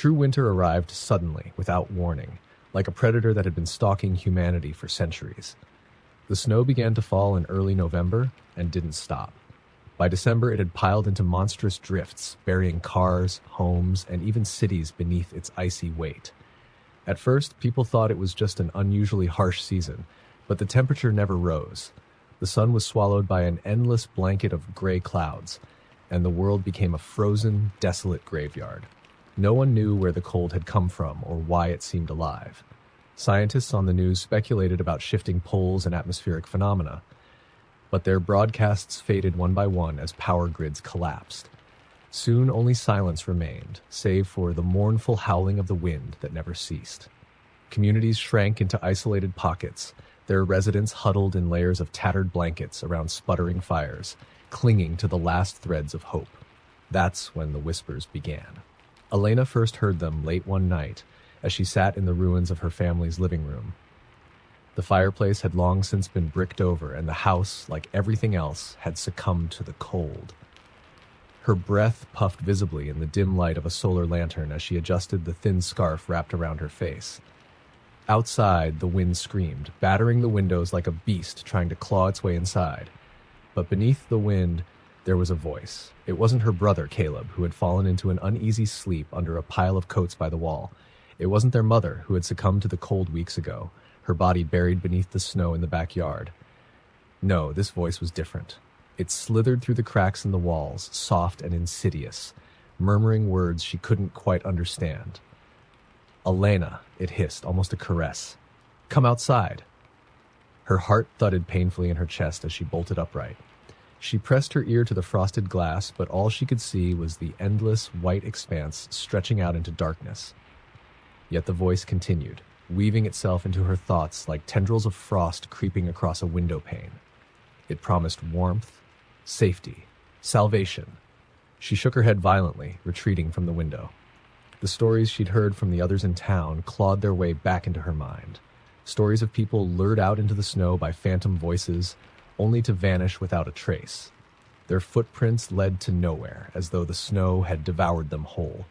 True winter arrived suddenly, without warning, like a predator that had been stalking humanity for centuries. The snow began to fall in early November and didn't stop. By December, it had piled into monstrous drifts, burying cars, homes, and even cities beneath its icy weight. At first, people thought it was just an unusually harsh season, but the temperature never rose. The sun was swallowed by an endless blanket of gray clouds, and the world became a frozen, desolate graveyard. No one knew where the cold had come from or why it seemed alive. Scientists on the news speculated about shifting poles and atmospheric phenomena, but their broadcasts faded one by one as power grids collapsed. Soon only silence remained, save for the mournful howling of the wind that never ceased. Communities shrank into isolated pockets, their residents huddled in layers of tattered blankets around sputtering fires, clinging to the last threads of hope. That's when the whispers began. Elena first heard them late one night as she sat in the ruins of her family's living room. The fireplace had long since been bricked over, and the house, like everything else, had succumbed to the cold. Her breath puffed visibly in the dim light of a solar lantern as she adjusted the thin scarf wrapped around her face. Outside, the wind screamed, battering the windows like a beast trying to claw its way inside. But beneath the wind, there was a voice. It wasn't her brother, Caleb, who had fallen into an uneasy sleep under a pile of coats by the wall. It wasn't their mother, who had succumbed to the cold weeks ago, her body buried beneath the snow in the backyard. No, this voice was different. It slithered through the cracks in the walls, soft and insidious, murmuring words she couldn't quite understand. "Elena," it hissed, almost a caress. "Come outside." Her heart thudded painfully in her chest as she bolted upright. She pressed her ear to the frosted glass, but all she could see was the endless white expanse stretching out into darkness. Yet the voice continued, weaving itself into her thoughts like tendrils of frost creeping across a window pane. It promised warmth, safety, salvation. She shook her head violently, retreating from the window. The stories she'd heard from the others in town clawed their way back into her mind. Stories of people lured out into the snow by phantom voices, only to vanish without a trace. Their footprints led to nowhere, as though the snow had devoured them whole.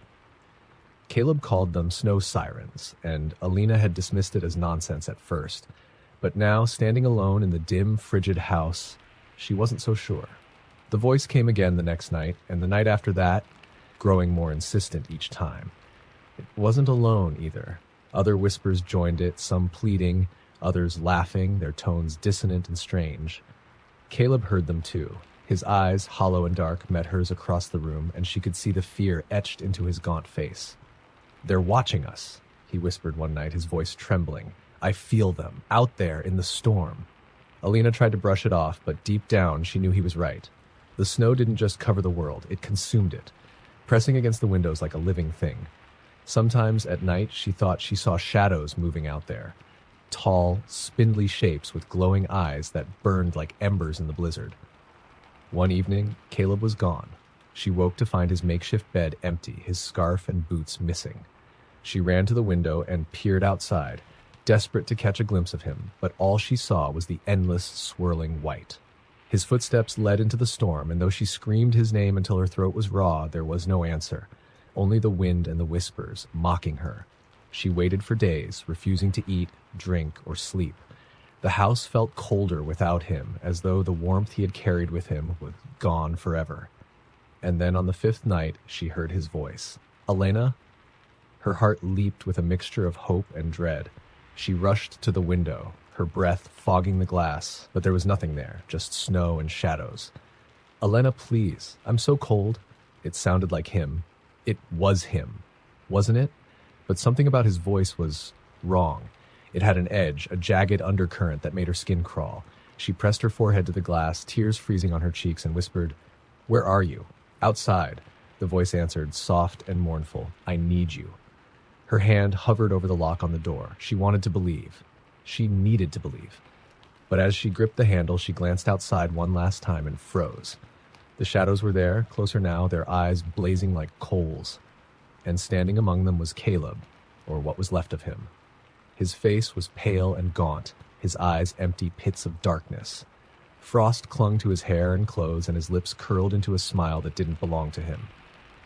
Caleb called them snow sirens, and Alina had dismissed it as nonsense at first. But now, standing alone in the dim, frigid house, she wasn't so sure. The voice came again the next night, and the night after that, growing more insistent each time. It wasn't alone, either. Other whispers joined it, some pleading, others laughing, their tones dissonant and strange. Caleb heard them too. His eyes, hollow and dark, met hers across the room, and she could see the fear etched into his gaunt face. "They're watching us," he whispered one night, his voice trembling. "I feel them, out there in the storm." Alina tried to brush it off, but deep down she knew he was right. The snow didn't just cover the world, it consumed it, pressing against the windows like a living thing. Sometimes at night she thought she saw shadows moving out there, tall, spindly shapes with glowing eyes that burned like embers in the blizzard. One evening, Caleb was gone. She woke to find his makeshift bed empty, his scarf and boots missing. She ran to the window and peered outside, desperate to catch a glimpse of him, but all she saw was the endless, swirling white. His footsteps led into the storm, and though she screamed his name until her throat was raw, there was no answer, only the wind and the whispers, mocking her. She waited for days, refusing to eat, drink, or sleep. The house felt colder without him, as though the warmth he had carried with him was gone forever. And then on the fifth night, she heard his voice. "Elena?" Her heart leaped with a mixture of hope and dread. She rushed to the window, her breath fogging the glass, but there was nothing there, just snow and shadows. "Elena, please. I'm so cold." It sounded like him. It was him, wasn't it? But something about his voice was wrong. It had an edge, a jagged undercurrent that made her skin crawl. She pressed her forehead to the glass, tears freezing on her cheeks, and whispered, "Where are you?" "Outside," the voice answered, soft and mournful. "I need you." Her hand hovered over the lock on the door. She wanted to believe. She needed to believe. But as she gripped the handle, she glanced outside one last time and froze. The shadows were there, closer now, their eyes blazing like coals. And standing among them was Caleb, or what was left of him. His face was pale and gaunt, his eyes empty pits of darkness. Frost clung to his hair and clothes, and his lips curled into a smile that didn't belong to him.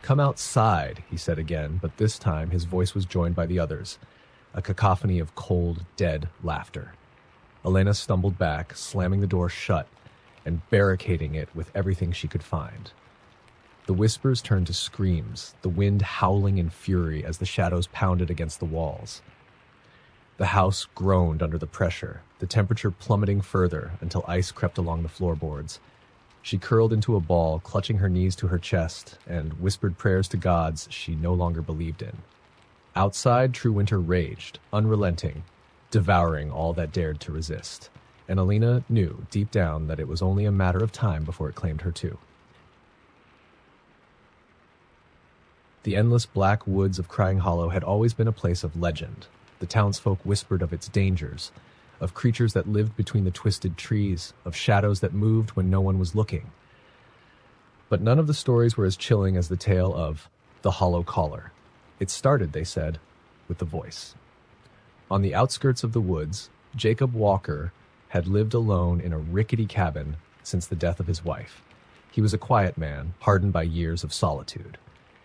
"Come outside," he said again, but this time his voice was joined by the others, a cacophony of cold, dead laughter. Elena stumbled back, slamming the door shut and barricading it with everything she could find. The whispers turned to screams, the wind howling in fury as the shadows pounded against the walls. The house groaned under the pressure, the temperature plummeting further until ice crept along the floorboards. She curled into a ball, clutching her knees to her chest, and whispered prayers to gods she no longer believed in. Outside, true winter raged, unrelenting, devouring all that dared to resist. And Alina knew deep down that it was only a matter of time before it claimed her too. The endless black woods of Crying Hollow had always been a place of legend. The townsfolk whispered of its dangers, of creatures that lived between the twisted trees, of shadows that moved when no one was looking. But none of the stories were as chilling as the tale of the Hollow Caller. It started, they said, with the voice. On the outskirts of the woods, Jacob Walker had lived alone in a rickety cabin since the death of his wife. He was a quiet man, hardened by years of solitude.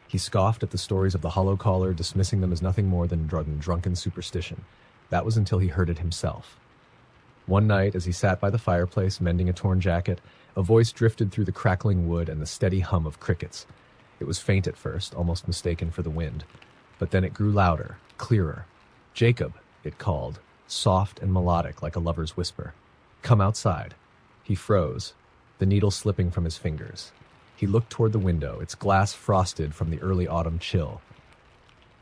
He scoffed at the stories of the Hollow Caller, dismissing them as nothing more than drunken superstition. That was until he heard it himself. One night, as he sat by the fireplace mending a torn jacket, a voice drifted through the crackling wood and the steady hum of crickets. It was faint at first, almost mistaken for the wind. But then it grew louder, clearer. "Jacob," it called, soft and melodic like a lover's whisper. "Come outside." He froze, the needle slipping from his fingers. He looked toward the window, its glass frosted from the early autumn chill.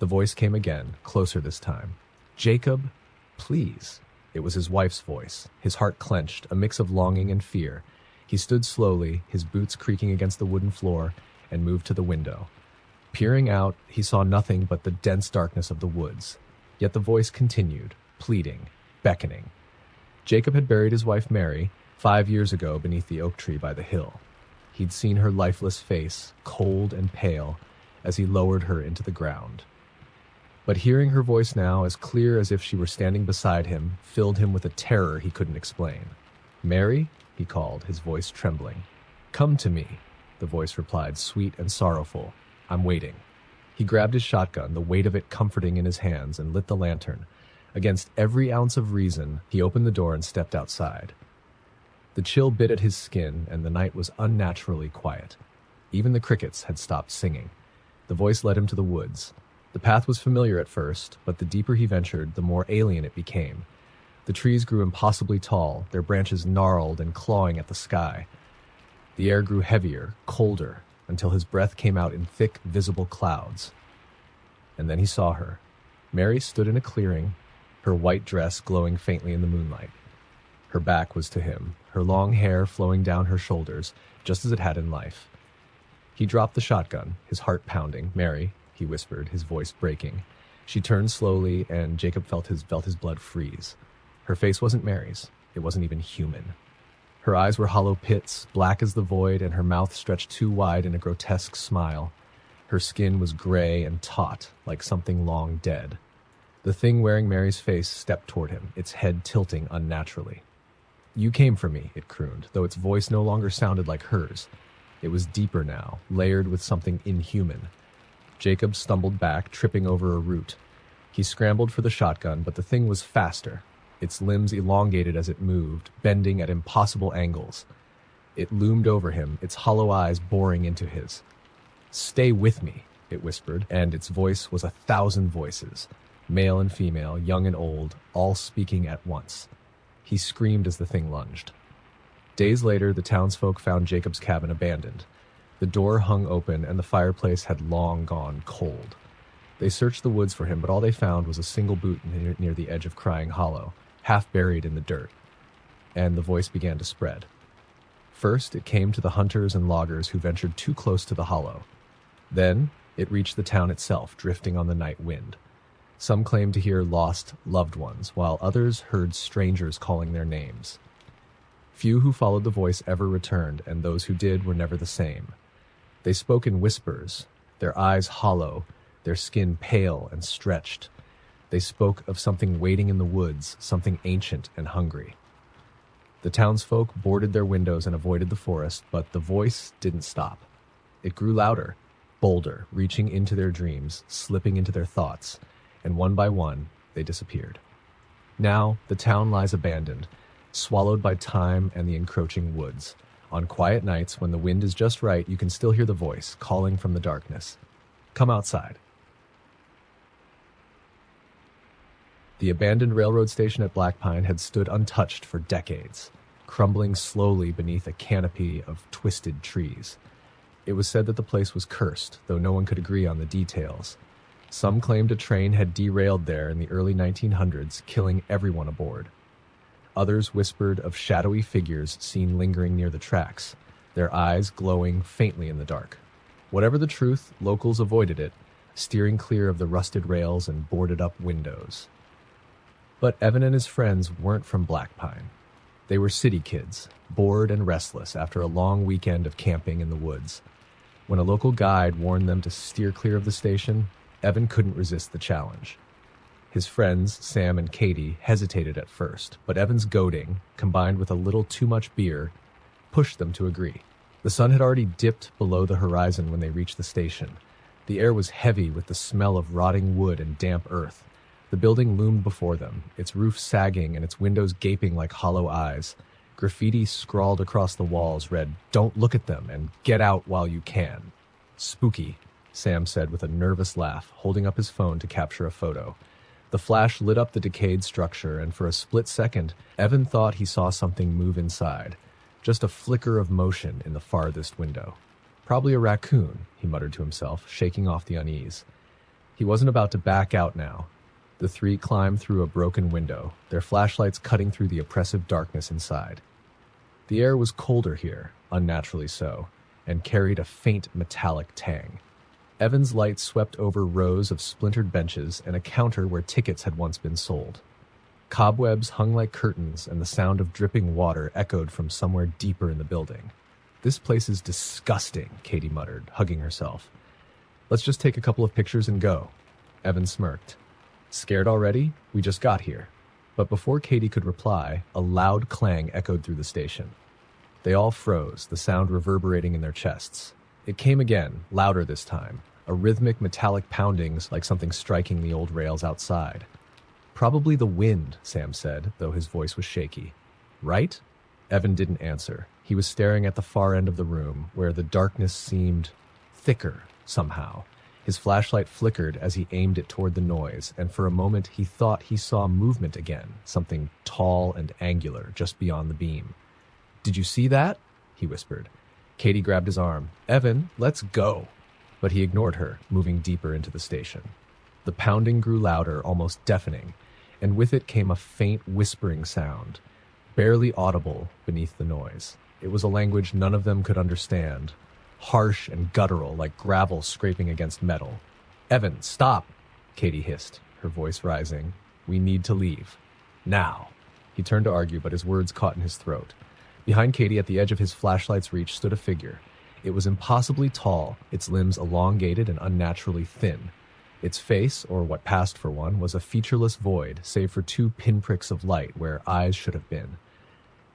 The voice came again, closer this time. "Jacob, please." It was his wife's voice, his heart clenched, a mix of longing and fear. He stood slowly, his boots creaking against the wooden floor, and moved to the window. Peering out, he saw nothing but the dense darkness of the woods. Yet the voice continued, pleading, beckoning. Jacob had buried his wife Mary 5 years ago beneath the oak tree by the hill. He'd seen her lifeless face, cold and pale, as he lowered her into the ground. But hearing her voice now, as clear as if she were standing beside him, filled him with a terror he couldn't explain. "Mary?" he called, his voice trembling. "Come to me," the voice replied, sweet and sorrowful. "I'm waiting." He grabbed his shotgun, the weight of it comforting in his hands, and lit the lantern. Against every ounce of reason, he opened the door and stepped outside. The chill bit at his skin, and the night was unnaturally quiet. Even the crickets had stopped singing. The voice led him to the woods. The path was familiar at first, but the deeper he ventured, the more alien it became. The trees grew impossibly tall, their branches gnarled and clawing at the sky. The air grew heavier, colder, until his breath came out in thick, visible clouds. And then he saw her. Mary stood in a clearing, her white dress glowing faintly in the moonlight. Her back was to him, her long hair flowing down her shoulders, just as it had in life. He dropped the shotgun, his heart pounding. "Mary," he whispered, his voice breaking. She turned slowly, and Jacob felt his blood freeze. Her face wasn't Mary's. It wasn't even human. Her eyes were hollow pits, black as the void, and her mouth stretched too wide in a grotesque smile. Her skin was gray and taut, like something long dead. The thing wearing Mary's face stepped toward him, its head tilting unnaturally. "You came for me," it crooned, though its voice no longer sounded like hers. It was deeper now, layered with something inhuman. Jacob stumbled back, tripping over a root. He scrambled for the shotgun, but the thing was faster. Its limbs elongated as it moved, bending at impossible angles. It loomed over him, its hollow eyes boring into his. "Stay with me," it whispered, and its voice was 1,000 voices, male and female, young and old, all speaking at once. He screamed as the thing lunged. Days later, the townsfolk found Jacob's cabin abandoned. The door hung open, and the fireplace had long gone cold. They searched the woods for him, but all they found was a single boot near the edge of Crying Hollow, half buried in the dirt. And the voice began to spread. First, it came to the hunters and loggers who ventured too close to the hollow. Then, it reached the town itself, drifting on the night wind. Some claimed to hear lost loved ones, while others heard strangers calling their names. Few who followed the voice ever returned, and those who did were never the same. They spoke in whispers, their eyes hollow, their skin pale and stretched. They spoke of something waiting in the woods, something ancient and hungry. The townsfolk boarded their windows and avoided the forest, but the voice didn't stop. It grew louder, bolder, reaching into their dreams, slipping into their thoughts, and one by one, they disappeared. Now, the town lies abandoned, swallowed by time and the encroaching woods. On quiet nights, when the wind is just right, you can still hear the voice calling from the darkness. Come outside. The abandoned railroad station at Blackpine had stood untouched for decades, crumbling slowly beneath a canopy of twisted trees. It was said that the place was cursed, though no one could agree on the details. Some claimed a train had derailed there in the early 1900s, killing everyone aboard. Others whispered of shadowy figures seen lingering near the tracks, their eyes glowing faintly in the dark. Whatever the truth, locals avoided it, steering clear of the rusted rails and boarded-up windows. But Evan and his friends weren't from Blackpine. They were city kids, bored and restless after a long weekend of camping in the woods. When a local guide warned them to steer clear of the station, Evan couldn't resist the challenge. His friends, Sam and Katie, hesitated at first, but Evan's goading, combined with a little too much beer, pushed them to agree. The sun had already dipped below the horizon when they reached the station. The air was heavy with the smell of rotting wood and damp earth. The building loomed before them, its roof sagging and its windows gaping like hollow eyes. Graffiti scrawled across the walls read, "Don't look at them," and "Get out while you can." "Spooky," Sam said with a nervous laugh, holding up his phone to capture a photo. The flash lit up the decayed structure, and for a split second, Evan thought he saw something move inside. Just a flicker of motion in the farthest window. "Probably a raccoon," he muttered to himself, shaking off the unease. He wasn't about to back out now. The three climbed through a broken window, their flashlights cutting through the oppressive darkness inside. The air was colder here, unnaturally so, and carried a faint metallic tang. Evan's light swept over rows of splintered benches and a counter where tickets had once been sold. Cobwebs hung like curtains, and the sound of dripping water echoed from somewhere deeper in the building. "This place is disgusting," Katie muttered, hugging herself. "Let's just take a couple of pictures and go." Evan smirked. "Scared already? We just got here." But before Katie could reply, a loud clang echoed through the station. They all froze, the sound reverberating in their chests. It came again, louder this time, a rhythmic metallic poundings like something striking the old rails outside. "Probably the wind," Sam said, though his voice was shaky. "Right?" Evan didn't answer. He was staring at the far end of the room, where the darkness seemed thicker, somehow. His flashlight flickered as he aimed it toward the noise, and for a moment he thought he saw movement again, something tall and angular just beyond the beam. "Did you see that?" he whispered. Katie grabbed his arm. "Evan, let's go." But he ignored her, moving deeper into the station. The pounding grew louder, almost deafening, and with it came a faint whispering sound, barely audible beneath the noise. It was a language none of them could understand, harsh and guttural like gravel scraping against metal. "Evan, stop!" Katie hissed, her voice rising. "We need to leave. Now." He turned to argue, but his words caught in his throat. Behind Katie, at the edge of his flashlight's reach, stood a figure. It was impossibly tall, its limbs elongated and unnaturally thin. Its face, or what passed for one, was a featureless void, save for two pinpricks of light where eyes should have been.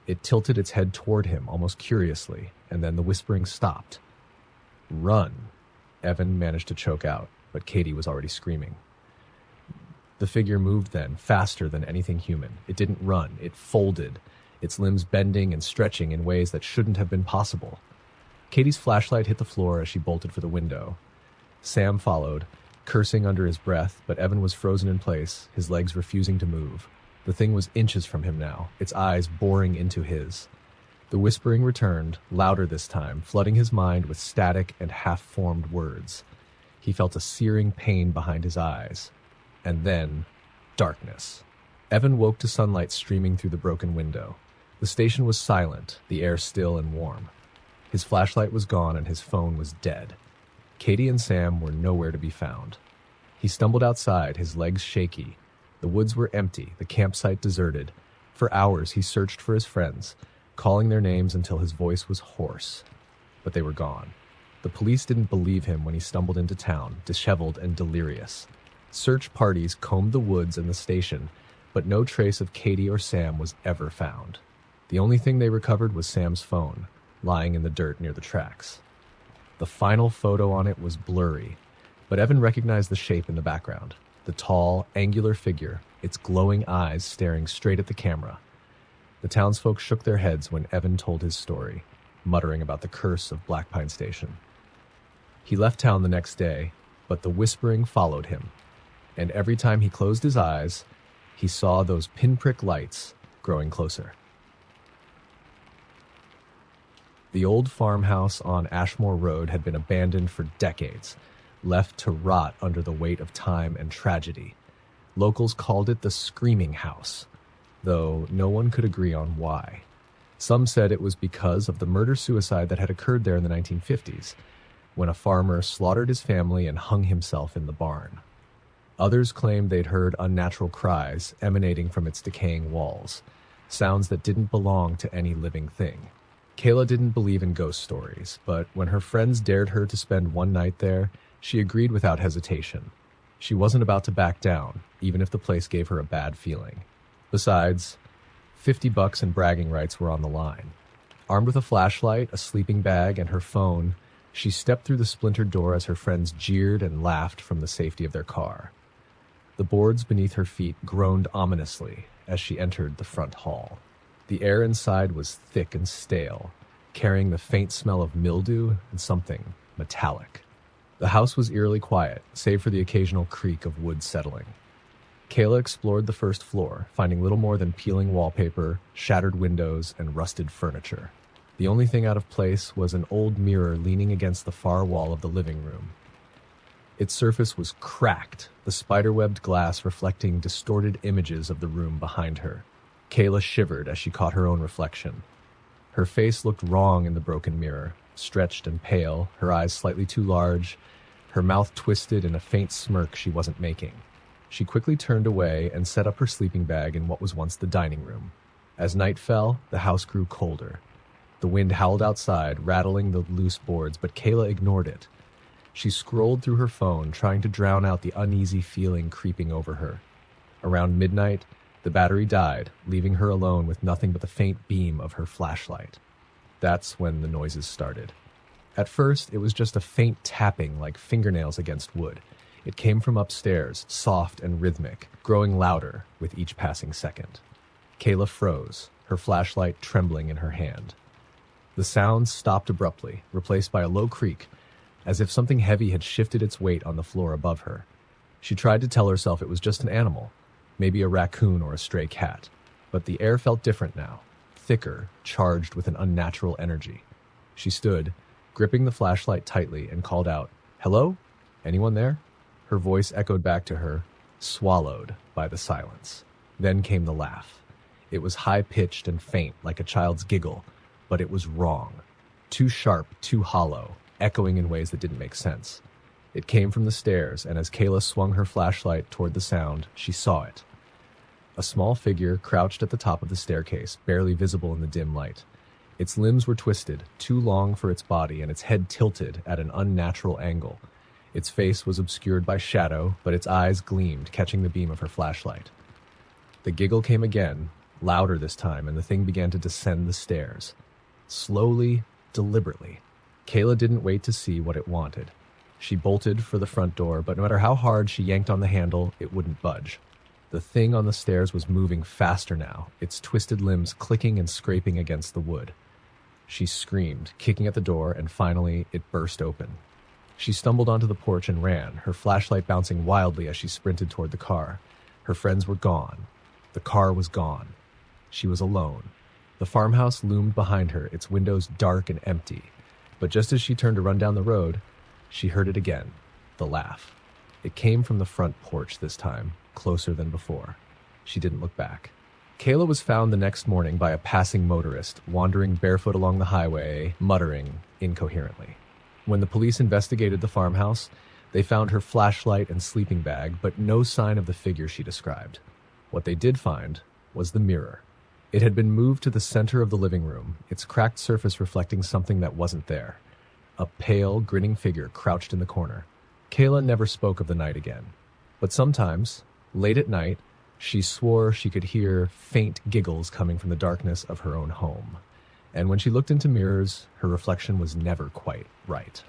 It tilted its head toward him, almost curiously, and then the whispering stopped. "Run," Evan managed to choke out, but Katie was already screaming. The figure moved then, faster than anything human. It didn't run, it folded, its limbs bending and stretching in ways that shouldn't have been possible. Katie's flashlight hit the floor as she bolted for the window. Sam followed, cursing under his breath, but Evan was frozen in place, his legs refusing to move. The thing was inches from him now, its eyes boring into his. The whispering returned, louder this time, flooding his mind with static and half-formed words. He felt a searing pain behind his eyes. And then, darkness. Evan woke to sunlight streaming through the broken window. The station was silent, the air still and warm. His flashlight was gone and his phone was dead. Katie and Sam were nowhere to be found. He stumbled outside, his legs shaky. The woods were empty, the campsite deserted. For hours he searched for his friends, calling their names until his voice was hoarse. But they were gone. The police didn't believe him when he stumbled into town, disheveled and delirious. Search parties combed the woods and the station, but no trace of Katie or Sam was ever found. The only thing they recovered was Sam's phone, lying in the dirt near the tracks. The final photo on it was blurry, but Evan recognized the shape in the background. The tall, angular figure, its glowing eyes staring straight at the camera. The townsfolk shook their heads when Evan told his story, muttering about the curse of Black Pine Station. He left town the next day, but the whispering followed him, and every time he closed his eyes, he saw those pinprick lights growing closer. The old farmhouse on Ashmore Road had been abandoned for decades, left to rot under the weight of time and tragedy. Locals called it the Screaming House, though no one could agree on why. Some said it was because of the murder-suicide that had occurred there in the 1950s, when a farmer slaughtered his family and hung himself in the barn. Others claimed they'd heard unnatural cries emanating from its decaying walls, sounds that didn't belong to any living thing. Kayla didn't believe in ghost stories, but when her friends dared her to spend one night there, she agreed without hesitation. She wasn't about to back down, even if the place gave her a bad feeling. Besides, $50 and bragging rights were on the line. Armed with a flashlight, a sleeping bag, and her phone, she stepped through the splintered door as her friends jeered and laughed from the safety of their car. The boards beneath her feet groaned ominously as she entered the front hall. The air inside was thick and stale, carrying the faint smell of mildew and something metallic. The house was eerily quiet, save for the occasional creak of wood settling. Kayla explored the first floor, finding little more than peeling wallpaper, shattered windows, and rusted furniture. The only thing out of place was an old mirror leaning against the far wall of the living room. Its surface was cracked, the spiderwebbed glass reflecting distorted images of the room behind her. Kayla shivered as she caught her own reflection. Her face looked wrong in the broken mirror, stretched and pale, her eyes slightly too large, her mouth twisted in a faint smirk she wasn't making. She quickly turned away and set up her sleeping bag in what was once the dining room. As night fell, the house grew colder. The wind howled outside, rattling the loose boards, but Kayla ignored it. She scrolled through her phone, trying to drown out the uneasy feeling creeping over her. Around midnight, the battery died, leaving her alone with nothing but the faint beam of her flashlight. That's when the noises started. At first, it was just a faint tapping like fingernails against wood. It came from upstairs, soft and rhythmic, growing louder with each passing second. Kayla froze, her flashlight trembling in her hand. The sound stopped abruptly, replaced by a low creak, as if something heavy had shifted its weight on the floor above her. She tried to tell herself it was just an animal, maybe a raccoon or a stray cat, but the air felt different now, thicker, charged with an unnatural energy. She stood, gripping the flashlight tightly, and called out, "Hello? Anyone there?" Her voice echoed back to her, swallowed by the silence. Then came the laugh. It was high-pitched and faint, like a child's giggle, but it was wrong. Too sharp, too hollow, echoing in ways that didn't make sense. It came from the stairs, and as Kayla swung her flashlight toward the sound, she saw it. A small figure crouched at the top of the staircase, barely visible in the dim light. Its limbs were twisted, too long for its body, and its head tilted at an unnatural angle. Its face was obscured by shadow, but its eyes gleamed, catching the beam of her flashlight. The giggle came again, louder this time, and the thing began to descend the stairs. Slowly, deliberately. Kayla didn't wait to see what it wanted. She bolted for the front door, but no matter how hard she yanked on the handle, it wouldn't budge. The thing on the stairs was moving faster now, its twisted limbs clicking and scraping against the wood. She screamed, kicking at the door, and finally it burst open. She stumbled onto the porch and ran, her flashlight bouncing wildly as she sprinted toward the car. Her friends were gone. The car was gone. She was alone. The farmhouse loomed behind her, its windows dark and empty. But just as she turned to run down the road, she heard it again, the laugh. It came from the front porch this time, closer than before. She didn't look back. Kayla was found the next morning by a passing motorist, wandering barefoot along the highway, muttering incoherently. When the police investigated the farmhouse, they found her flashlight and sleeping bag, but no sign of the figure she described. What they did find was the mirror. It had been moved to the center of the living room, its cracked surface reflecting something that wasn't there. A pale, grinning figure crouched in the corner. Kayla never spoke of the night again. But sometimes, late at night, she swore she could hear faint giggles coming from the darkness of her own home. And when she looked into mirrors, her reflection was never quite right.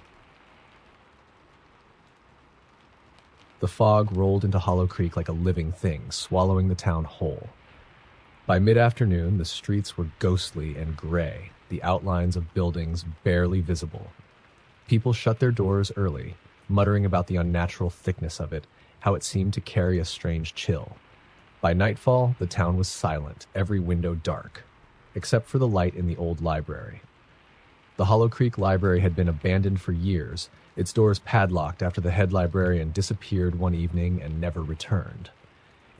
The fog rolled into Hollow Creek like a living thing, swallowing the town whole. By mid-afternoon, the streets were ghostly and gray, the outlines of buildings barely visible. People shut their doors early, muttering about the unnatural thickness of it, how it seemed to carry a strange chill. By nightfall, the town was silent, every window dark, except for the light in the old library. The Hollow Creek Library had been abandoned for years, its doors padlocked after the head librarian disappeared one evening and never returned.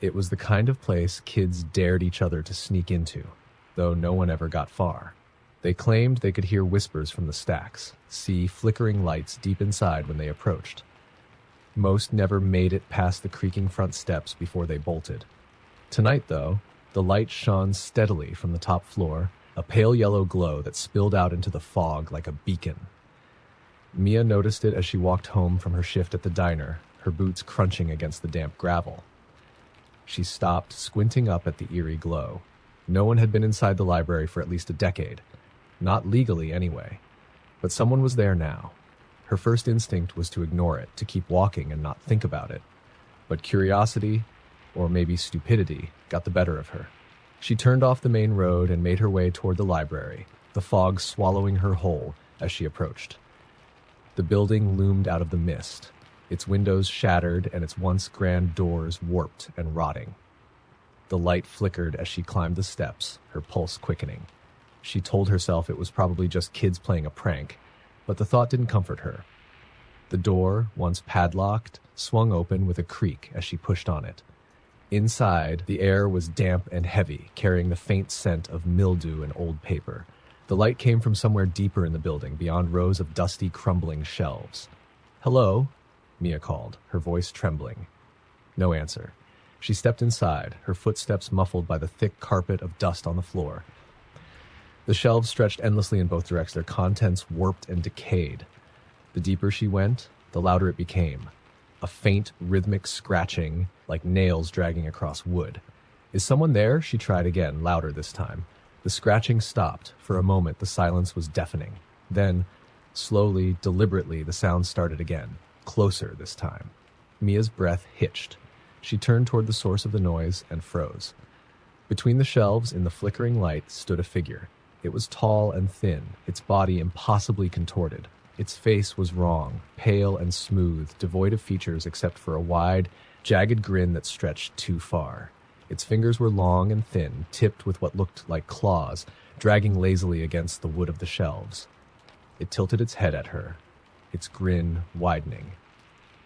It was the kind of place kids dared each other to sneak into, though no one ever got far. They claimed they could hear whispers from the stacks, see flickering lights deep inside when they approached. Most never made it past the creaking front steps before they bolted. Tonight, though, the light shone steadily from the top floor, a pale yellow glow that spilled out into the fog like a beacon. Mia noticed it as she walked home from her shift at the diner, her boots crunching against the damp gravel. She stopped, squinting up at the eerie glow. No one had been inside the library for at least a decade. Not legally, anyway. But someone was there now. Her first instinct was to ignore it, to keep walking and not think about it. But curiosity, or maybe stupidity, got the better of her. She turned off the main road and made her way toward the library, the fog swallowing her whole as she approached. The building loomed out of the mist, its windows shattered and its once grand doors warped and rotting. The light flickered as she climbed the steps, her pulse quickening. She told herself it was probably just kids playing a prank, but the thought didn't comfort her. The door, once padlocked, swung open with a creak as she pushed on it. Inside, the air was damp and heavy, carrying the faint scent of mildew and old paper. The light came from somewhere deeper in the building, beyond rows of dusty, crumbling shelves. "Hello?" Mia called, her voice trembling. No answer. She stepped inside, her footsteps muffled by the thick carpet of dust on the floor. The shelves stretched endlessly in both directions, their contents warped and decayed. The deeper she went, the louder it became. A faint, rhythmic scratching, like nails dragging across wood. "Is someone there?" She tried again, louder this time. The scratching stopped. For a moment, the silence was deafening. Then, slowly, deliberately, the sound started again, closer this time. Mia's breath hitched. She turned toward the source of the noise and froze. Between the shelves, in the flickering light, stood a figure. It was tall and thin, its body impossibly contorted. Its face was wrong, pale and smooth, devoid of features except for a wide, jagged grin that stretched too far. Its fingers were long and thin, tipped with what looked like claws, dragging lazily against the wood of the shelves. It tilted its head at her, its grin widening.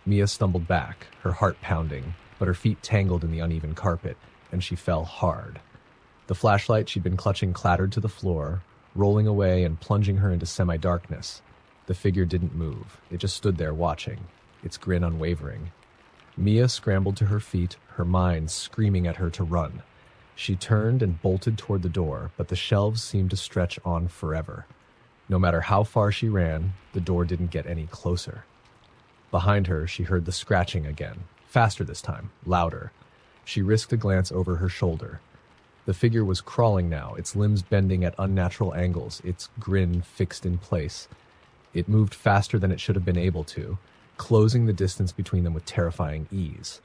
Mia stumbled back, her heart pounding, but her feet tangled in the uneven carpet, and she fell hard. The flashlight she'd been clutching clattered to the floor, rolling away and plunging her into semi-darkness. The figure didn't move. It just stood there watching, its grin unwavering. Mia scrambled to her feet, her mind screaming at her to run. She turned and bolted toward the door, but the shelves seemed to stretch on forever. No matter how far she ran, the door didn't get any closer. Behind her, she heard the scratching again, faster this time, louder. She risked a glance over her shoulder. The figure was crawling now, its limbs bending at unnatural angles, its grin fixed in place. It moved faster than it should have been able to, closing the distance between them with terrifying ease.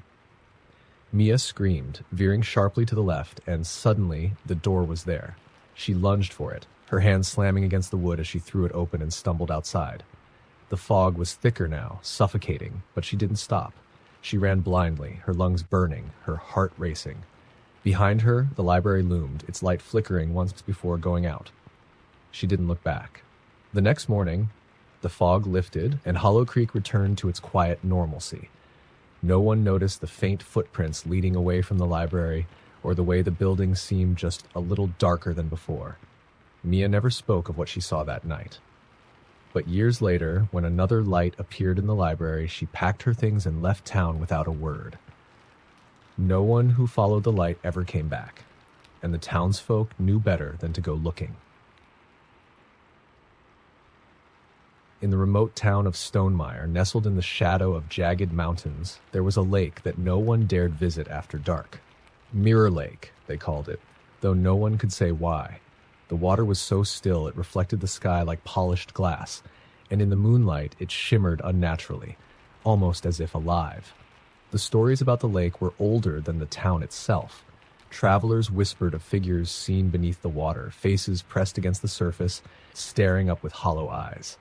Mia screamed, veering sharply to the left, and suddenly the door was there. She lunged for it, her hands slamming against the wood as she threw it open and stumbled outside. The fog was thicker now, suffocating, but she didn't stop. She ran blindly, her lungs burning, her heart racing. Behind her, the library loomed, its light flickering once before going out. She didn't look back. The next morning, the fog lifted, and Hollow Creek returned to its quiet normalcy. No one noticed the faint footprints leading away from the library, or the way the building seemed just a little darker than before. Mia never spoke of what she saw that night. But years later, when another light appeared in the library, she packed her things and left town without a word. No one who followed the light ever came back, and the townsfolk knew better than to go looking. In the remote town of Stonemire, nestled in the shadow of jagged mountains, there was a lake that no one dared visit after dark. Mirror Lake, they called it, though no one could say why. The water was so still it reflected the sky like polished glass, and in the moonlight it shimmered unnaturally, almost as if alive. The stories about the lake were older than the town itself. Travelers whispered of figures seen beneath the water, faces pressed against the surface, staring up with hollow eyes.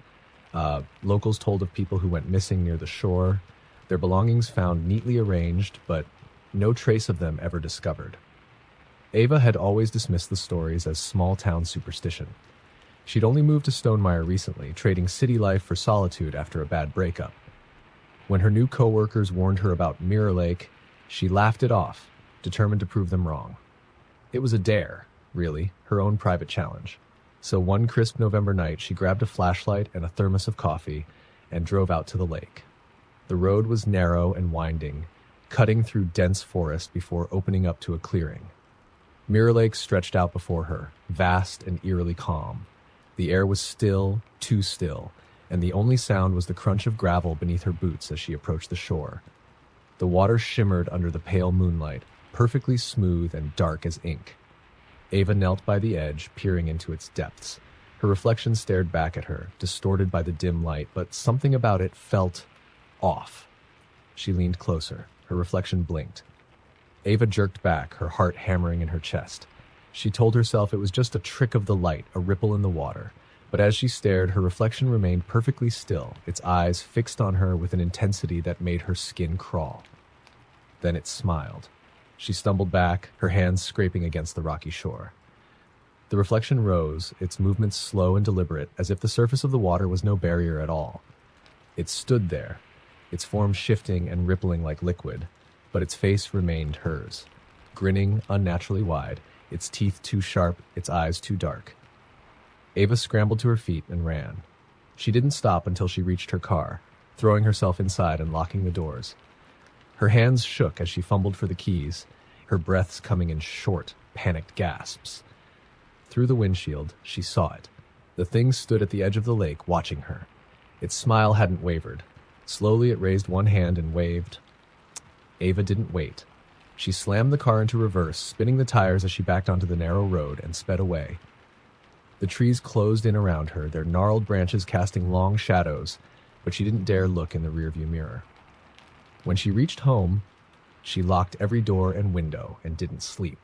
Locals told of people who went missing near the shore, their belongings found neatly arranged, but no trace of them ever discovered. Ava had always dismissed the stories as small-town superstition. She'd only moved to Stonemaier recently, trading city life for solitude after a bad breakup. When her new co-workers warned her about Mirror Lake, she laughed it off, determined to prove them wrong. It was a dare, really, her own private challenge. So one crisp November night, she grabbed a flashlight and a thermos of coffee and drove out to the lake. The road was narrow and winding, cutting through dense forest before opening up to a clearing. Mirror Lake stretched out before her, vast and eerily calm. The air was still, too still, and the only sound was the crunch of gravel beneath her boots as she approached the shore. The water shimmered under the pale moonlight, perfectly smooth and dark as ink. Ava knelt by the edge, peering into its depths. Her reflection stared back at her, distorted by the dim light, but something about it felt off. She leaned closer. Her reflection blinked. Ava jerked back, her heart hammering in her chest. She told herself it was just a trick of the light, a ripple in the water. But as she stared, her reflection remained perfectly still, its eyes fixed on her with an intensity that made her skin crawl. Then it smiled. She stumbled back, her hands scraping against the rocky shore. The reflection rose, its movements slow and deliberate, as if the surface of the water was no barrier at all. It stood there, its form shifting and rippling like liquid, but its face remained hers, grinning unnaturally wide, its teeth too sharp, its eyes too dark. Ava scrambled to her feet and ran. She didn't stop until she reached her car, throwing herself inside and locking the doors. Her hands shook as she fumbled for the keys, her breaths coming in short, panicked gasps. Through the windshield, she saw it. The thing stood at the edge of the lake, watching her. Its smile hadn't wavered. Slowly it raised one hand and waved. Ava didn't wait. She slammed the car into reverse, spinning the tires as she backed onto the narrow road and sped away. The trees closed in around her, their gnarled branches casting long shadows, but she didn't dare look in the rearview mirror. When she reached home, she locked every door and window and didn't sleep.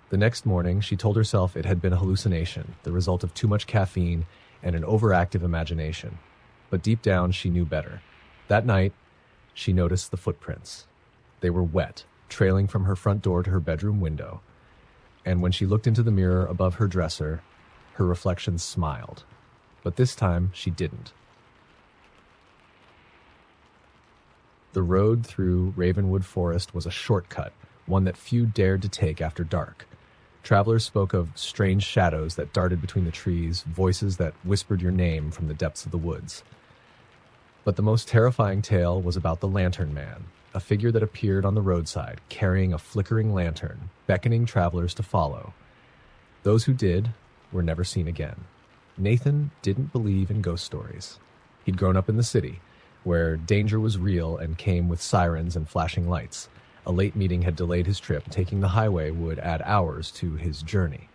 The next morning, she told herself it had been a hallucination, the result of too much caffeine and an overactive imagination. But deep down, she knew better. That night, she noticed the footprints. They were wet, trailing from her front door to her bedroom window. And when she looked into the mirror above her dresser, her reflection smiled. But this time, she didn't. The road through Ravenwood Forest was a shortcut, one that few dared to take after dark. Travelers spoke of strange shadows that darted between the trees, voices that whispered your name from the depths of the woods. But the most terrifying tale was about the Lantern Man, a figure that appeared on the roadside, carrying a flickering lantern, beckoning travelers to follow. Those who did were never seen again. Nathan didn't believe in ghost stories. He'd grown up in the city, where danger was real and came with sirens and flashing lights. A late meeting had delayed his trip. Taking the highway would add hours to his journey.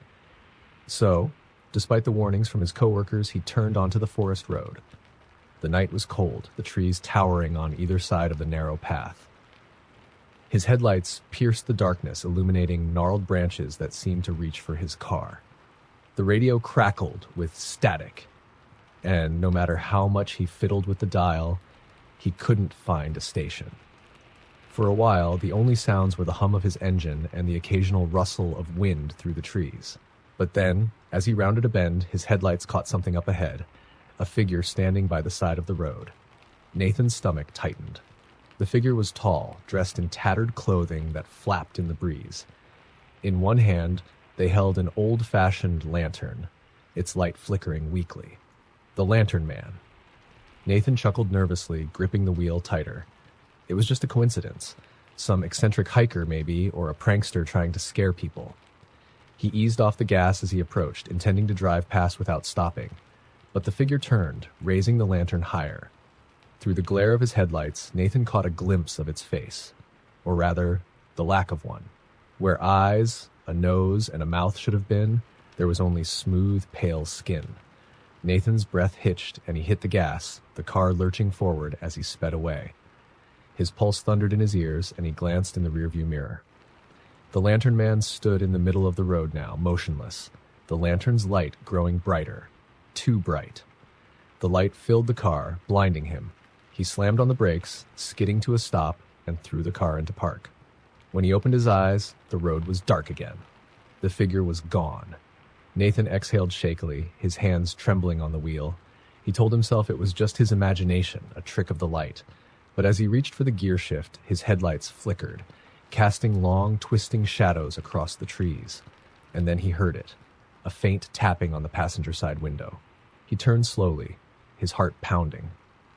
So, despite the warnings from his coworkers, he turned onto the forest road. The night was cold, the trees towering on either side of the narrow path. His headlights pierced the darkness, illuminating gnarled branches that seemed to reach for his car. The radio crackled with static, and no matter how much he fiddled with the dial, he couldn't find a station. For a while, the only sounds were the hum of his engine and the occasional rustle of wind through the trees. But then, as he rounded a bend, his headlights caught something up ahead, a figure standing by the side of the road. Nathan's stomach tightened. The figure was tall, dressed in tattered clothing that flapped in the breeze. In one hand, they held an old-fashioned lantern, its light flickering weakly. The Lantern Man. Nathan chuckled nervously, gripping the wheel tighter. It was just a coincidence. Some eccentric hiker, maybe, or a prankster trying to scare people. He eased off the gas as he approached, intending to drive past without stopping. But the figure turned, raising the lantern higher. Through the glare of his headlights, Nathan caught a glimpse of its face. Or rather, the lack of one. Where eyes, a nose, and a mouth should have been, there was only smooth, pale skin. Nathan's breath hitched, and he hit the gas, the car lurching forward as he sped away. His pulse thundered in his ears, and he glanced in the rearview mirror. The lantern man stood in the middle of the road now, motionless, the lantern's light growing brighter, too bright. The light filled the car, blinding him. He slammed on the brakes, skidding to a stop, and threw the car into park. When he opened his eyes, the road was dark again. The figure was gone. Nathan exhaled shakily, his hands trembling on the wheel. He told himself it was just his imagination, a trick of the light. But as he reached for the gear shift, his headlights flickered, casting long, twisting shadows across the trees. And then he heard it, a faint tapping on the passenger side window. He turned slowly, his heart pounding.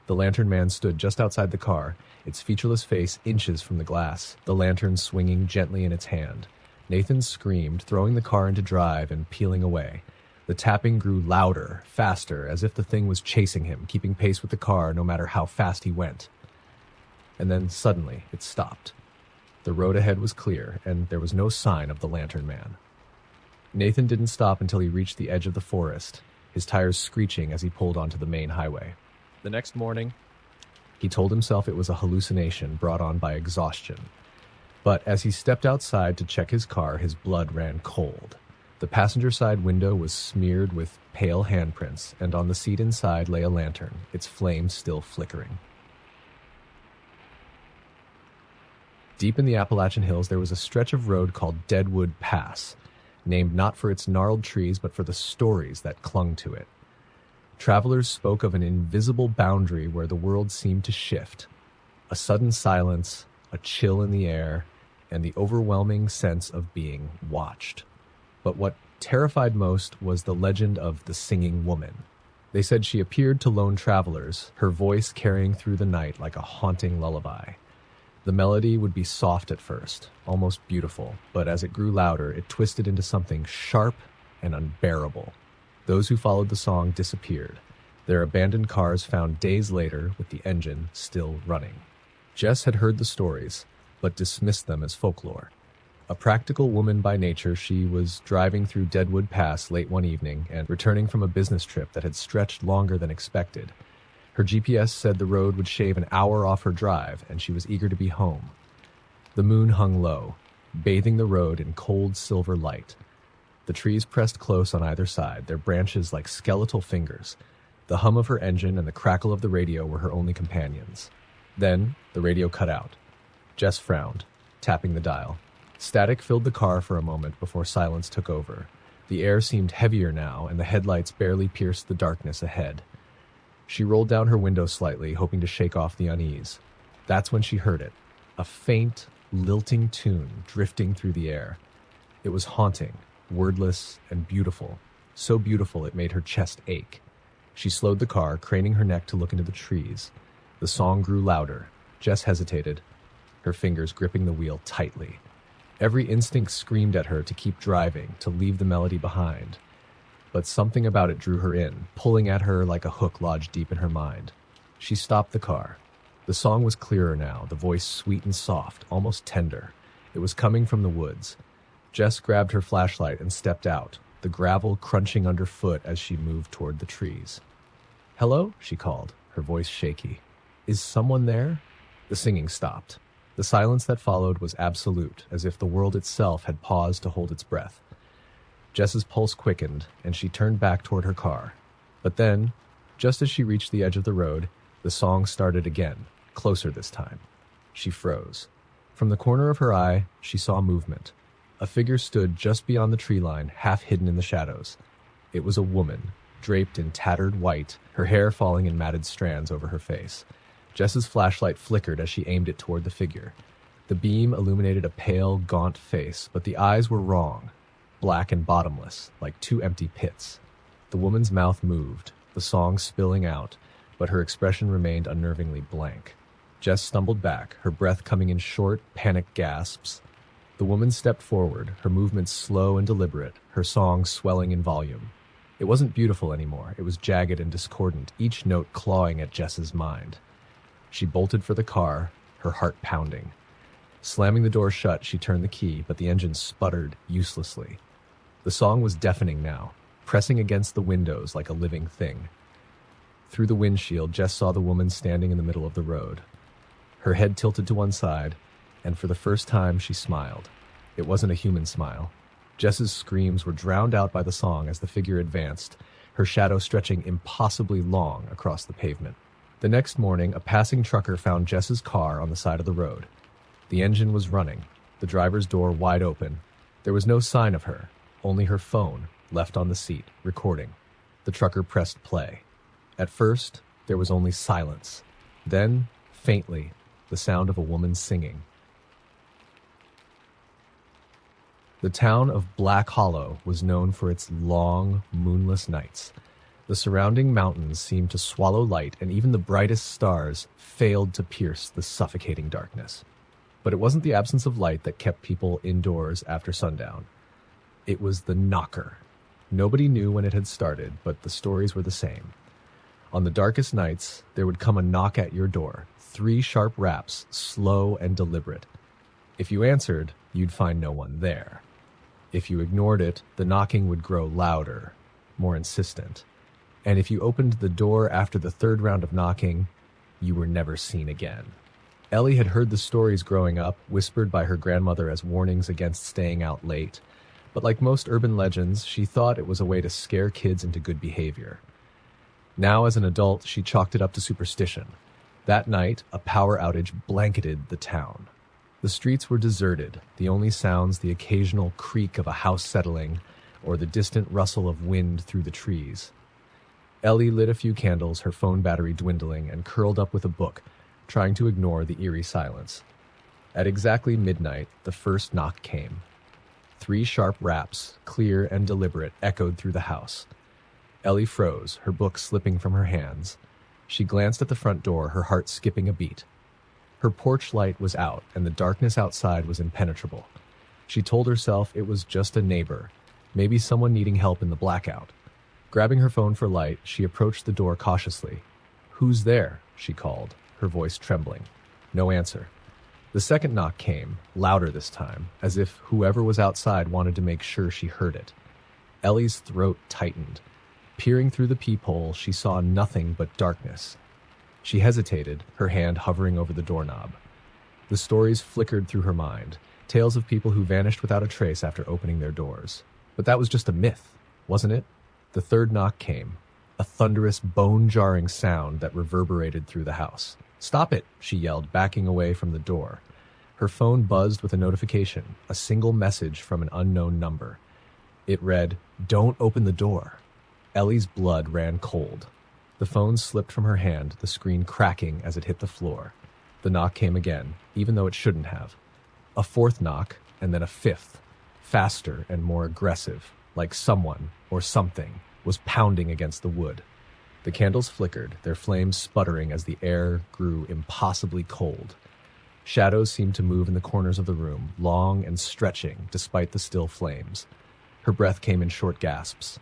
The lantern man stood just outside the car, its featureless face inches from the glass, the lantern swinging gently in its hand. Nathan screamed, throwing the car into drive and peeling away. The tapping grew louder, faster, as if the thing was chasing him, keeping pace with the car no matter how fast he went. And then suddenly it stopped. The road ahead was clear, and there was no sign of the lantern man. Nathan didn't stop until he reached the edge of the forest, his tires screeching as he pulled onto the main highway. The next morning, he told himself it was a hallucination brought on by exhaustion. But as he stepped outside to check his car, his blood ran cold. The passenger side window was smeared with pale handprints, and on the seat inside lay a lantern, its flame still flickering. Deep in the Appalachian Hills, there was a stretch of road called Deadwood Pass, named not for its gnarled trees, but for the stories that clung to it. Travelers spoke of an invisible boundary where the world seemed to shift. A sudden silence, a chill in the air, and the overwhelming sense of being watched. But what terrified most was the legend of the singing woman. They said she appeared to lone travelers, her voice carrying through the night like a haunting lullaby. The melody would be soft at first, almost beautiful, but as it grew louder, it twisted into something sharp and unbearable. Those who followed the song disappeared, their abandoned cars found days later with the engine still running. Jess had heard the stories, but dismissed them as folklore. A practical woman by nature, she was driving through Deadwood Pass late one evening and returning from a business trip that had stretched longer than expected. Her GPS said the road would shave an hour off her drive, and she was eager to be home. The moon hung low, bathing the road in cold silver light. The trees pressed close on either side, their branches like skeletal fingers. The hum of her engine and the crackle of the radio were her only companions. Then, the radio cut out. Jess frowned, tapping the dial. Static filled the car for a moment before silence took over. The air seemed heavier now, and the headlights barely pierced the darkness ahead. She rolled down her window slightly, hoping to shake off the unease. That's when she heard it, a faint, lilting tune drifting through the air. It was haunting, wordless, and beautiful, so beautiful it made her chest ache. She slowed the car, craning her neck to look into the trees. The song grew louder. Jess hesitated, her fingers gripping the wheel tightly. Every instinct screamed at her to keep driving, to leave the melody behind. But something about it drew her in, pulling at her like a hook lodged deep in her mind. She stopped the car. The song was clearer now, the voice sweet and soft, almost tender. It was coming from the woods. Jess grabbed her flashlight and stepped out, the gravel crunching underfoot as she moved toward the trees. "Hello?" she called, her voice shaky. "Is someone there?" The singing stopped. The silence that followed was absolute, as if the world itself had paused to hold its breath. Jess's pulse quickened, and she turned back toward her car. But then, just as she reached the edge of the road, the song started again, closer this time. She froze. From the corner of her eye, she saw movement. A figure stood just beyond the tree line, half hidden in the shadows. It was a woman, draped in tattered white, her hair falling in matted strands over her face. Jess's flashlight flickered as she aimed it toward the figure. The beam illuminated a pale, gaunt face, but the eyes were wrong, black and bottomless, like two empty pits. The woman's mouth moved, the song spilling out, but her expression remained unnervingly blank. Jess stumbled back, her breath coming in short, panicked gasps. The woman stepped forward, her movements slow and deliberate, her song swelling in volume. It wasn't beautiful anymore, it was jagged and discordant, each note clawing at Jess's mind. She bolted for the car, her heart pounding. Slamming the door shut, she turned the key, but the engine sputtered uselessly. The song was deafening now, pressing against the windows like a living thing. Through the windshield, Jess saw the woman standing in the middle of the road. Her head tilted to one side, and for the first time she smiled. It wasn't a human smile. Jess's screams were drowned out by the song as the figure advanced, her shadow stretching impossibly long across the pavement. The next morning, a passing trucker found Jess's car on the side of the road. The engine was running, the driver's door wide open. There was no sign of her, only her phone, left on the seat, recording. The trucker pressed play. At first, there was only silence. Then, faintly, the sound of a woman singing. The town of Black Hollow was known for its long, moonless nights. The surrounding mountains seemed to swallow light, and even the brightest stars failed to pierce the suffocating darkness. But it wasn't the absence of light that kept people indoors after sundown. It was the knocker. Nobody knew when it had started, but the stories were the same. On the darkest nights, there would come a knock at your door, 3 sharp raps, slow and deliberate. If you answered, you'd find no one there. If you ignored it, the knocking would grow louder, more insistent. And if you opened the door after the 3rd round of knocking, you were never seen again. Ellie had heard the stories growing up, whispered by her grandmother as warnings against staying out late. But like most urban legends, she thought it was a way to scare kids into good behavior. Now, as an adult, she chalked it up to superstition. That night, a power outage blanketed the town. The streets were deserted, the only sounds the occasional creak of a house settling or the distant rustle of wind through the trees. Ellie lit a few candles, her phone battery dwindling, and curled up with a book, trying to ignore the eerie silence. At exactly midnight, the first knock came. 3 sharp raps, clear and deliberate, echoed through the house. Ellie froze, her book slipping from her hands. She glanced at the front door, her heart skipping a beat. Her porch light was out, and the darkness outside was impenetrable. She told herself it was just a neighbor, maybe someone needing help in the blackout. Grabbing her phone for light, she approached the door cautiously. "Who's there?" she called, her voice trembling. No answer. The second knock came, louder this time, as if whoever was outside wanted to make sure she heard it. Ellie's throat tightened. Peering through the peephole, she saw nothing but darkness. She hesitated, her hand hovering over the doorknob. The stories flickered through her mind, tales of people who vanished without a trace after opening their doors. But that was just a myth, wasn't it? The 3rd knock came, a thunderous, bone-jarring sound that reverberated through the house. "Stop it," she yelled, backing away from the door. Her phone buzzed with a notification, a single message from an unknown number. It read, "Don't open the door." Ellie's blood ran cold. The phone slipped from her hand, the screen cracking as it hit the floor. The knock came again, even though it shouldn't have. A 4th knock, and then a 5th, faster and more aggressive, like someone, or something, was pounding against the wood. The candles flickered, their flames sputtering as the air grew impossibly cold. Shadows seemed to move in the corners of the room, long and stretching despite the still flames. Her breath came in short gasps.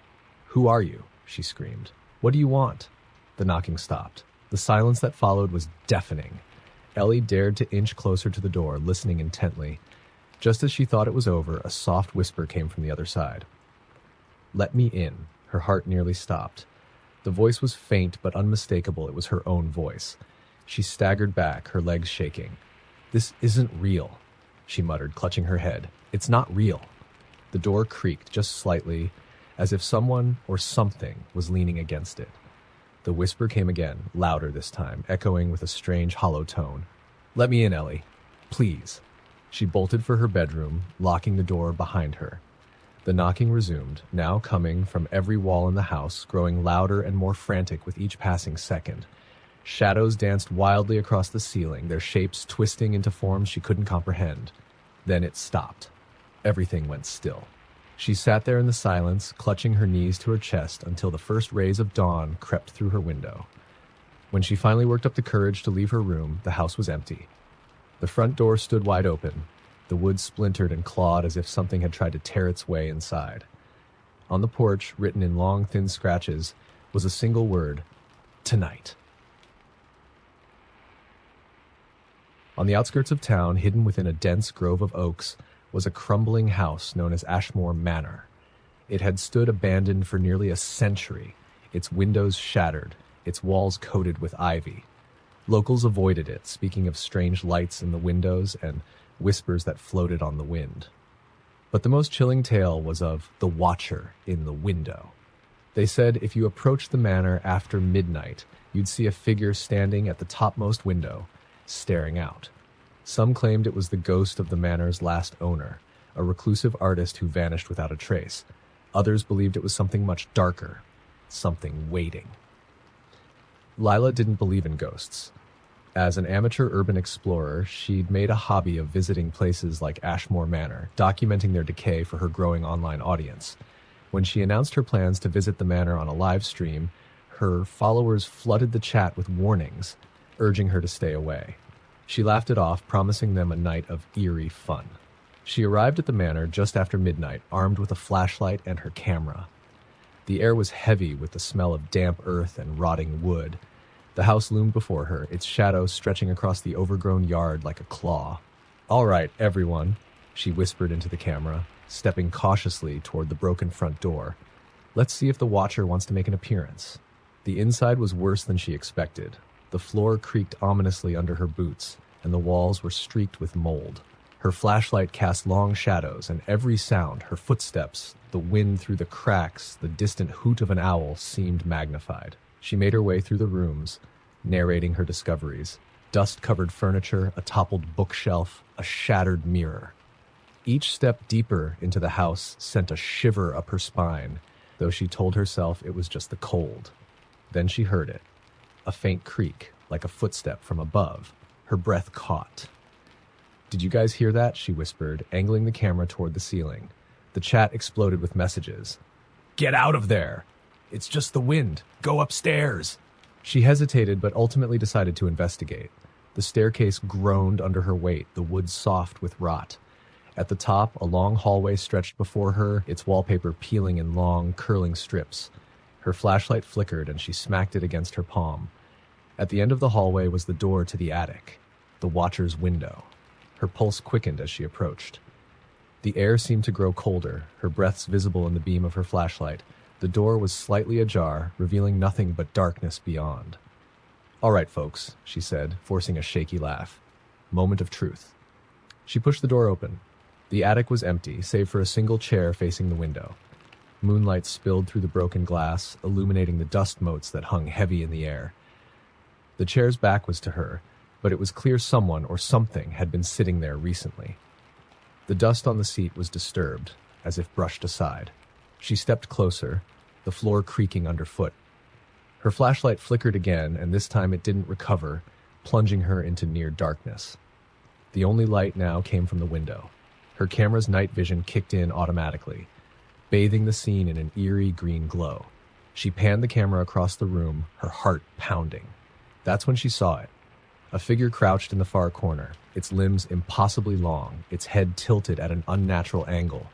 "Who are you?" she screamed. "What do you want?" The knocking stopped. The silence that followed was deafening. Ellie dared to inch closer to the door, listening intently. Just as she thought it was over, a soft whisper came from the other side. "Let me in." Her heart nearly stopped. The voice was faint but unmistakable. It was her own voice. She staggered back, her legs shaking. "This isn't real," she muttered, clutching her head. "It's not real." The door creaked just slightly, as if someone or something was leaning against it. The whisper came again, louder this time, echoing with a strange, hollow tone. "Let me in, Ellie. Please." She bolted for her bedroom, locking the door behind her. The knocking resumed, now coming from every wall in the house, growing louder and more frantic with each passing second. Shadows danced wildly across the ceiling, their shapes twisting into forms she couldn't comprehend. Then it stopped. Everything went still. She sat there in the silence, clutching her knees to her chest until the first rays of dawn crept through her window. When she finally worked up the courage to leave her room, the house was empty. The front door stood wide open. The wood splintered and clawed as if something had tried to tear its way inside. On the porch, written in long, thin scratches, was a single word: "Tonight." On the outskirts of town, hidden within a dense grove of oaks, was a crumbling house known as Ashmore Manor. It had stood abandoned for nearly a century, its windows shattered, its walls coated with ivy. Locals avoided it, speaking of strange lights in the windows and whispers that floated on the wind. But the most chilling tale was of the Watcher in the window. They said if you approached the manor after midnight, you'd see a figure standing at the topmost window, staring out. Some claimed it was the ghost of the manor's last owner, a reclusive artist who vanished without a trace. Others believed it was something much darker, something waiting. Lila didn't believe in ghosts. As an amateur urban explorer, she'd made a hobby of visiting places like Ashmore Manor, documenting their decay for her growing online audience. When she announced her plans to visit the manor on a live stream, her followers flooded the chat with warnings, urging her to stay away. She laughed it off, promising them a night of eerie fun. She arrived at the manor just after midnight, armed with a flashlight and her camera. The air was heavy with the smell of damp earth and rotting wood. The house loomed before her, its shadow stretching across the overgrown yard like a claw. "All right, everyone," she whispered into the camera, stepping cautiously toward the broken front door. "Let's see if the Watcher wants to make an appearance." The inside was worse than she expected. The floor creaked ominously under her boots, and the walls were streaked with mold. Her flashlight cast long shadows, and every sound, her footsteps, the wind through the cracks, the distant hoot of an owl, seemed magnified. She made her way through the rooms, narrating her discoveries. Dust-covered furniture, a toppled bookshelf, a shattered mirror. Each step deeper into the house sent a shiver up her spine, though she told herself it was just the cold. Then she heard it. A faint creak, like a footstep from above. Her breath caught. "Did you guys hear that?" she whispered, angling the camera toward the ceiling. The chat exploded with messages. "Get out of there! It's just the wind! Go upstairs!" She hesitated, but ultimately decided to investigate. The staircase groaned under her weight, the wood soft with rot. At the top, a long hallway stretched before her, its wallpaper peeling in long, curling strips. Her flashlight flickered, and she smacked it against her palm. At the end of the hallway was the door to the attic, the Watcher's window. Her pulse quickened as she approached. The air seemed to grow colder, her breaths visible in the beam of her flashlight. The door was slightly ajar, revealing nothing but darkness beyond. "All right, folks," she said, forcing a shaky laugh. "Moment of truth." She pushed the door open. The attic was empty, save for a single chair facing the window. Moonlight spilled through the broken glass, illuminating the dust motes that hung heavy in the air. The chair's back was to her, but it was clear someone or something had been sitting there recently. The dust on the seat was disturbed, as if brushed aside. She stepped closer, the floor creaking underfoot. Her flashlight flickered again, and this time it didn't recover, plunging her into near darkness. The only light now came from the window. Her camera's night vision kicked in automatically, bathing the scene in an eerie green glow. She panned the camera across the room, her heart pounding. That's when she saw it. A figure crouched in the far corner, its limbs impossibly long, its head tilted at an unnatural angle.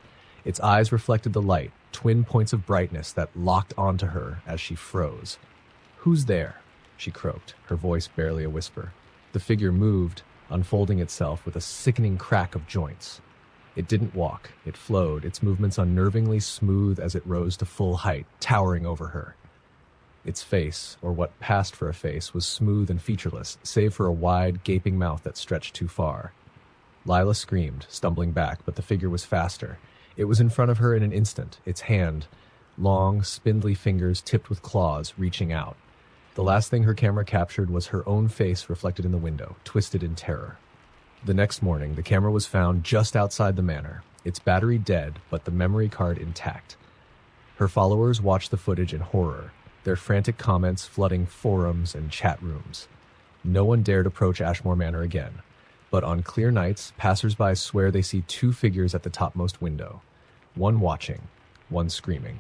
Its eyes reflected the light, twin points of brightness that locked onto her as she froze. "Who's there?" she croaked, her voice barely a whisper. The figure moved, unfolding itself with a sickening crack of joints. It didn't walk, it flowed, its movements unnervingly smooth as it rose to full height, towering over her. Its face, or what passed for a face, was smooth and featureless, save for a wide, gaping mouth that stretched too far. Lila screamed, stumbling back, but the figure was faster. It was in front of her in an instant, its hand, long, spindly fingers tipped with claws, reaching out. The last thing her camera captured was her own face reflected in the window, twisted in terror. The next morning, the camera was found just outside the manor, its battery dead, but the memory card intact. Her followers watched the footage in horror, their frantic comments flooding forums and chat rooms. No one dared approach Ashmore Manor again, but on clear nights, passersby swear they see two figures at the topmost window, one watching, one screaming.